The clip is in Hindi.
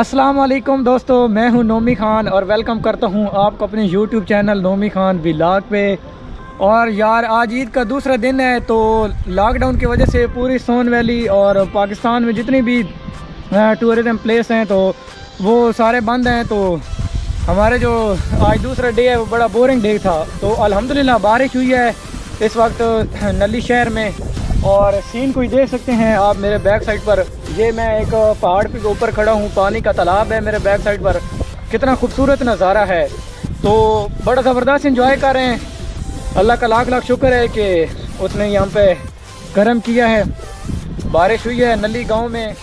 अस्सलाम वालेकुम दोस्तों, मैं हूं नोमी खान और वेलकम करता हूं आपको अपने YouTube channel Nomi Khan vlog पे। और यार आज ईद का दूसरा दिन है, तो लॉकडाउन की वजह से पूरी सोन वैली और पाकिस्तान में जितनी भी टूरिज़म प्लेस हैं तो वो सारे बंद हैं। तो हमारे जो आज दूसरा डे है वो बड़ा बोरिंग डे था। तो अल्हम्दुलिल्लाह बारिश हुई है इस वक्त नली शहर में, और सीन कोई देख सकते हैं आप मेरे बैक साइड पर। ये मैं एक पहाड़ के ऊपर खड़ा हूँ, पानी का तालाब है मेरे बैक साइड पर। कितना खूबसूरत नज़ारा है, तो बड़ा ज़बरदस्त इंजॉय कर रहे हैं। अल्लाह का लाख लाख शुक्र है कि उसने यहाँ पे करम किया है। बारिश हुई है नली गांव में,